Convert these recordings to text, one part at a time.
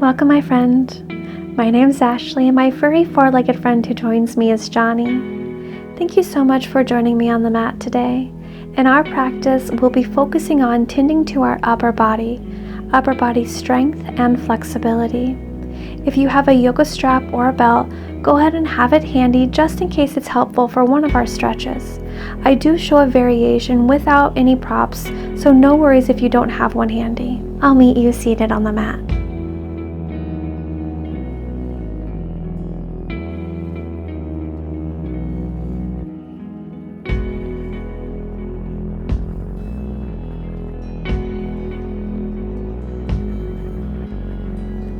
Welcome, my friend. My name's Ashley, and my furry four-legged friend who joins me is Johnny. Thank you so much for joining me on the mat today. In our practice, we'll be focusing on tending to our upper body strength and flexibility. If you have a yoga strap or a belt, go ahead and have it handy just in case it's helpful for one of our stretches. I do show a variation without any props, so no worries if you don't have one handy. I'll meet you seated on the mat.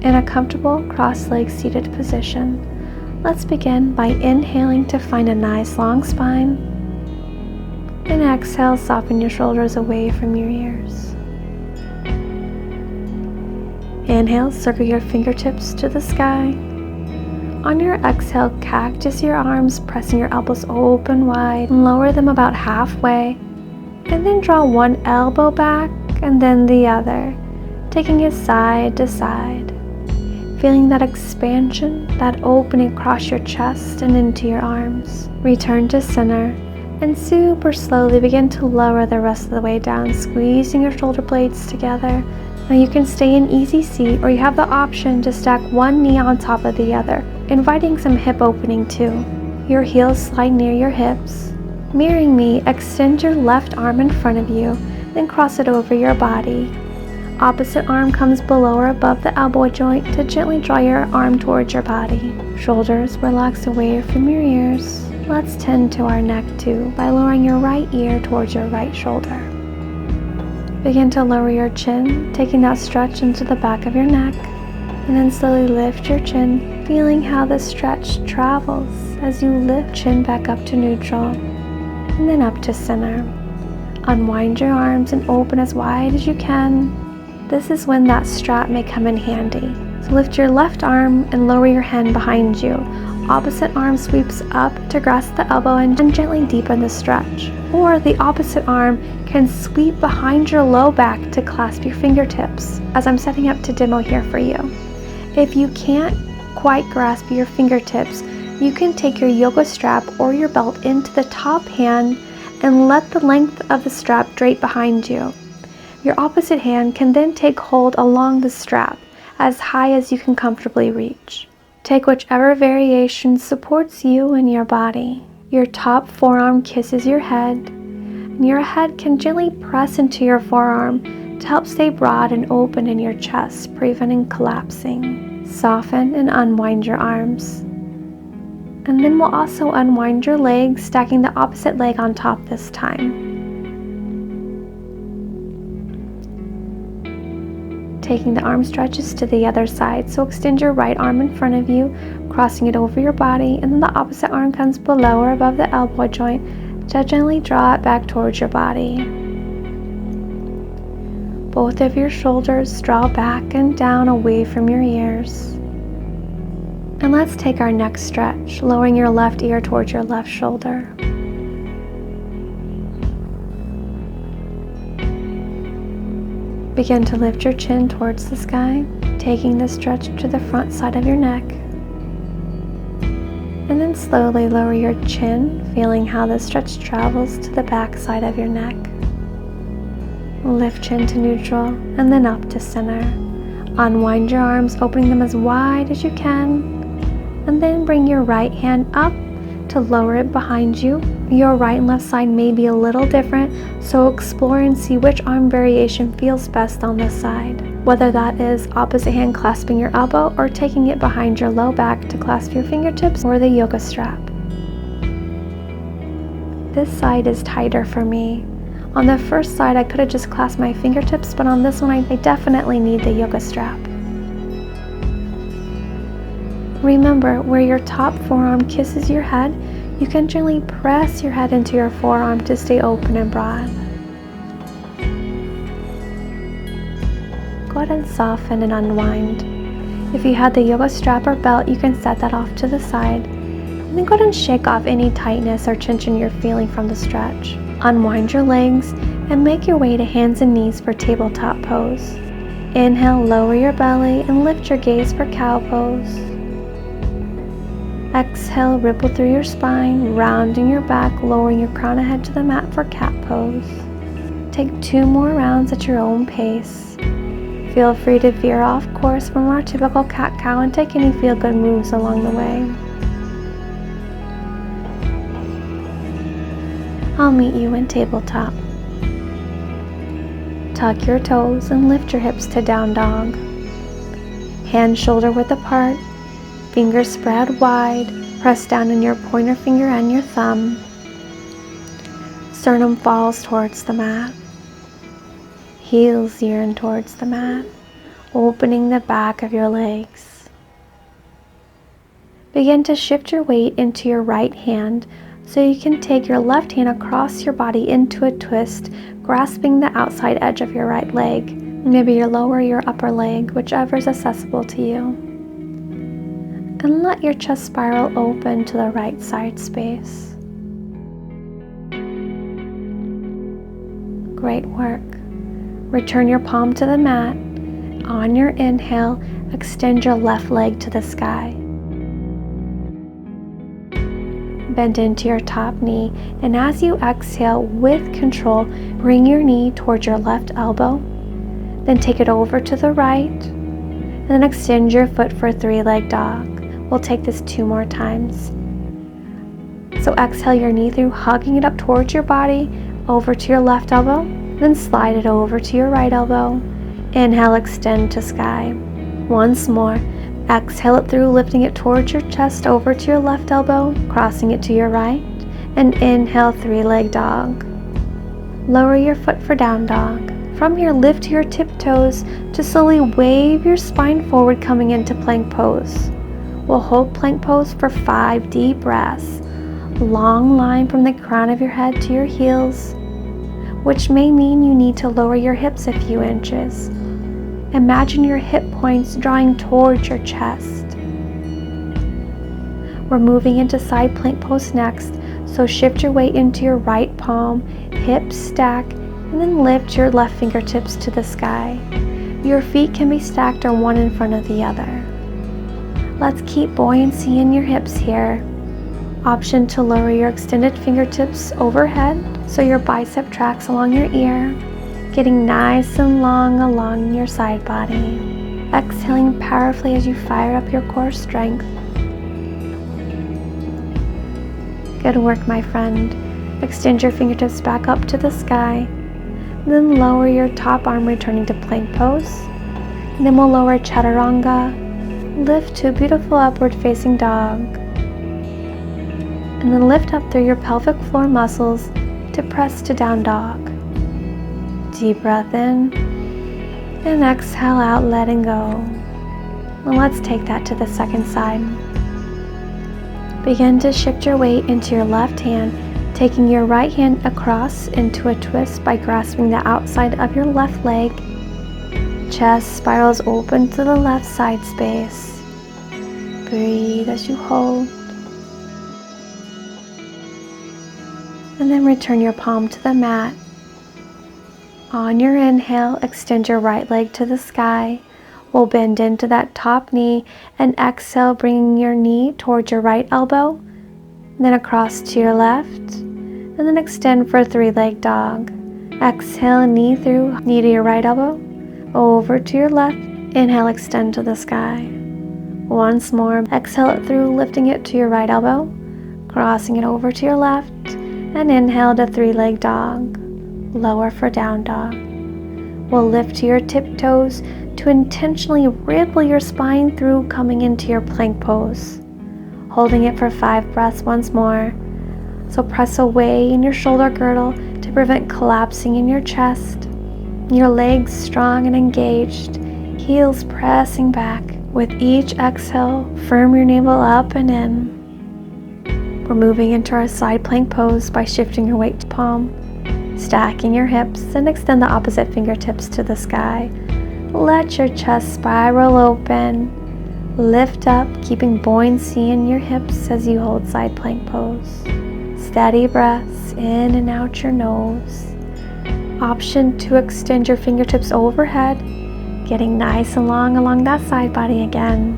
In a comfortable cross-legged seated position, let's begin by inhaling to find a nice long spine, and exhale, soften your shoulders away from your ears. Inhale, circle your fingertips to the sky. On your exhale, cactus your arms, pressing your elbows open wide, and lower them about halfway, and then draw one elbow back and then the other, taking it side to side. Feeling that expansion, that opening across your chest and into your arms. Return to center and super slowly begin to lower the rest of the way down, squeezing your shoulder blades together. Now you can stay in easy seat, or you have the option to stack one knee on top of the other, inviting some hip opening too. Your heels slide near your hips. Mirroring me, extend your left arm in front of you, then cross it over your body. Opposite arm comes below or above the elbow joint to gently draw your arm towards your body. Shoulders relax away from your ears. Let's tend to our neck too by lowering your right ear towards your right shoulder. Begin to lower your chin, taking that stretch into the back of your neck, and then slowly lift your chin, feeling how the stretch travels as you lift chin back up to neutral, and then up to center. Unwind your arms and open as wide as you can. This is when that strap may come in handy. So lift your left arm and lower your hand behind you. Opposite arm sweeps up to grasp the elbow and gently deepen the stretch. Or the opposite arm can sweep behind your low back to clasp your fingertips, as I'm setting up to demo here for you. If you can't quite grasp your fingertips, you can take your yoga strap or your belt into the top hand and let the length of the strap drape behind you. Your opposite hand can then take hold along the strap as high as you can comfortably reach. Take whichever variation supports you and your body. Your top forearm kisses your head, and your head can gently press into your forearm to help stay broad and open in your chest, preventing collapsing. Soften and unwind your arms. And then we'll also unwind your legs, stacking the opposite leg on top this time. Taking the arm stretches to the other side, so extend your right arm in front of you, crossing it over your body, and then the opposite arm comes below or above the elbow joint to gently draw it back towards your body. Both of your shoulders draw back and down away from your ears. And let's take our next stretch, lowering your left ear towards your left shoulder. Begin to lift your chin towards the sky, taking the stretch to the front side of your neck. And then slowly lower your chin, feeling how the stretch travels to the back side of your neck. Lift chin to neutral and then up to center. Unwind your arms, opening them as wide as you can. And then bring your right hand up to lower it behind you. Your right and left side may be a little different, so explore and see which arm variation feels best on this side. Whether that is opposite hand clasping your elbow or taking it behind your low back to clasp your fingertips, or the yoga strap. This side is tighter for me. On the first side I could have just clasped my fingertips, but on this one I definitely need the yoga strap. Remember, where your top forearm kisses your head, you can gently press your head into your forearm to stay open and broad. Go ahead and soften and unwind. If you had the yoga strap or belt, you can set that off to the side. And then go ahead and shake off any tightness or tension you're feeling from the stretch. Unwind your legs and make your way to hands and knees for tabletop pose. Inhale, lower your belly and lift your gaze for cow pose. Exhale, ripple through your spine, rounding your back, lowering your crown of head to the mat for cat pose. Take 2 more rounds at your own pace. Feel free to veer off course from our typical cat-cow and take any feel-good moves along the way. I'll meet you in tabletop. Tuck your toes and lift your hips to down dog. Hands shoulder width apart, fingers spread wide, press down in your pointer finger and your thumb. Sternum falls towards the mat. Heels yearn towards the mat, opening the back of your legs. Begin to shift your weight into your right hand so you can take your left hand across your body into a twist, grasping the outside edge of your right leg, maybe your lower or your upper leg, whichever is accessible to you. And let your chest spiral open to the right side space. Great work. Return your palm to the mat. On your inhale, extend your left leg to the sky. Bend into your top knee, and as you exhale with control, bring your knee towards your left elbow. Then take it over to the right, and then extend your foot for a 3-leg dog. We'll take this 2 more times. So exhale your knee through, hugging it up towards your body, over to your left elbow, then slide it over to your right elbow. Inhale, extend to sky. Once more. Exhale it through, lifting it towards your chest, over to your left elbow, crossing it to your right, and inhale, 3-leg dog. Lower your foot for down dog. From here, lift your tiptoes to slowly wave your spine forward, coming into plank pose. We'll hold plank pose for 5 deep breaths. Long line from the crown of your head to your heels, which may mean you need to lower your hips a few inches. Imagine your hip points drawing towards your chest. We're moving into side plank pose next, so shift your weight into your right palm, hips stack, and then lift your left fingertips to the sky. Your feet can be stacked or one in front of the other. Let's keep buoyancy in your hips here. Option to lower your extended fingertips overhead so your bicep tracks along your ear, getting nice and long along your side body. Exhaling powerfully as you fire up your core strength. Good work, my friend. Extend your fingertips back up to the sky. Then lower your top arm, returning to plank pose. And then we'll lower chaturanga. Lift to a beautiful upward facing dog. And then lift up through your pelvic floor muscles to press to down dog. Deep breath in and exhale out, letting go. And let's take that to the second side. Begin to shift your weight into your left hand, taking your right hand across into a twist by grasping the outside of your left leg. Chest spirals open to the left side space. Breathe as you hold. And then return your palm to the mat. On your inhale, extend your right leg to the sky. We'll bend into that top knee and exhale, bringing your knee towards your right elbow, and then across to your left, and then extend for a 3-leg dog. Exhale, knee through, knee to your right elbow, over to your left. Inhale, extend to the sky. Once more, exhale it through, lifting it to your right elbow, crossing it over to your left, and inhale to 3-leg dog. Lower for down dog. We'll lift to your tiptoes to intentionally ripple your spine through, coming into your plank pose. Holding it for 5 breaths once more. So press away in your shoulder girdle to prevent collapsing in your chest. Your legs strong and engaged, heels pressing back. With each exhale, firm your navel up and in. We're moving into our side plank pose by shifting your weight to palm. Stacking your hips and extend the opposite fingertips to the sky. Let your chest spiral open. Lift up, keeping buoyancy in your hips as you hold side plank pose. Steady breaths in and out your nose. Option to extend your fingertips overhead, Getting nice and long along that side body again.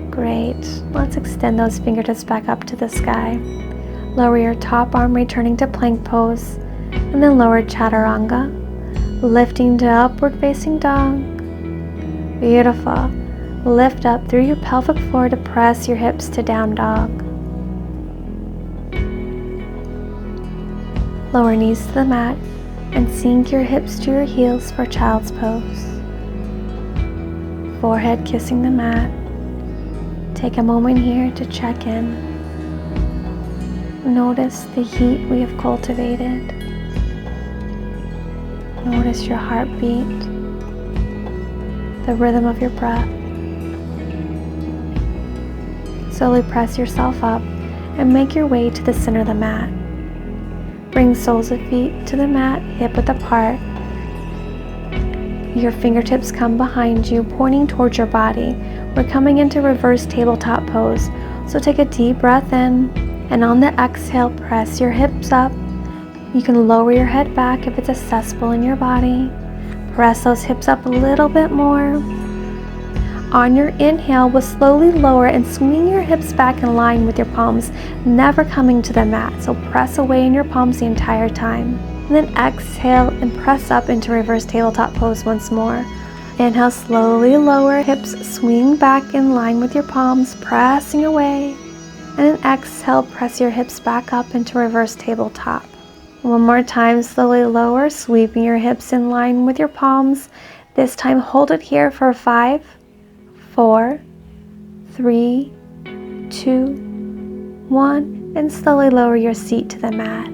Great. Let's extend those fingertips back up to the sky. Lower your top arm, returning to plank pose, and then lower chaturanga, lifting to upward facing dog. Beautiful. Lift up through your pelvic floor to press your hips to down dog. Lower knees to the mat and sink your hips to your heels for child's pose. Forehead kissing the mat. Take a moment here to check in. Notice the heat we have cultivated. Notice your heartbeat, the rhythm of your breath. Slowly press yourself up and make your way to the center of the mat. Bring soles of feet to the mat, hip width apart. Your fingertips come behind you, pointing towards your body. We're coming into reverse tabletop pose. So take a deep breath in, and on the exhale, press your hips up. You can lower your head back if it's accessible in your body. Press those hips up a little bit more. On your inhale, we'll slowly lower and swing your hips back in line with your palms, never coming to the mat. So press away in your palms the entire time. And then exhale and press up into reverse tabletop pose once more. Inhale, slowly lower, hips swing back in line with your palms, pressing away. And then exhale, press your hips back up into reverse tabletop. One more time, slowly lower, sweeping your hips in line with your palms. This time, hold it here for 5, 4, 3, 2, 1, and slowly lower your seat to the mat.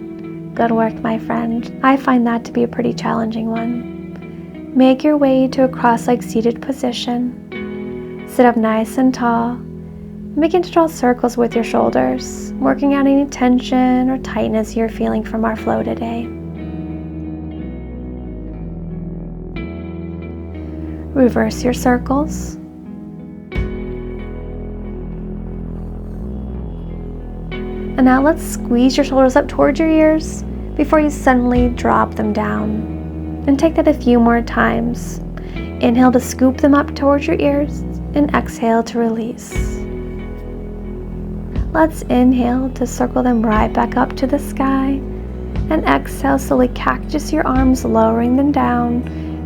Good work, my friend. I find that to be a pretty challenging one. Make your way to a cross-legged seated position. Sit up nice and tall. Begin to draw circles with your shoulders, working out any tension or tightness you're feeling from our flow today. Reverse your circles. And now let's squeeze your shoulders up towards your ears before you suddenly drop them down. And take that a few more times. Inhale to scoop them up towards your ears and exhale to release. Let's inhale to circle them right back up to the sky. And exhale, slowly cactus your arms, lowering them down.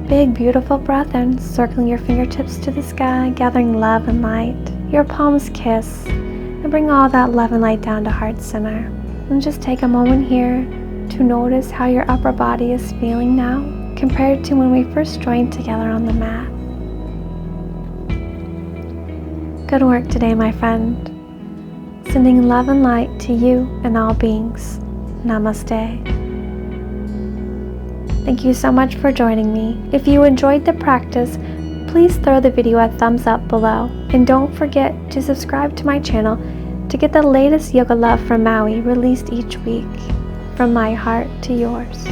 Big, beautiful breath in, circling your fingertips to the sky, gathering love and light. Your palms kiss. And bring all that love and light down to heart center. And just take a moment here to notice how your upper body is feeling now compared to when we first joined together on the mat. Good work today, my friend. Sending love and light to you and all beings. Namaste. Thank you so much for joining me. If you enjoyed the practice, please throw the video a thumbs up below, and don't forget to subscribe to my channel to get the latest yoga love from Maui released each week. From my heart to yours.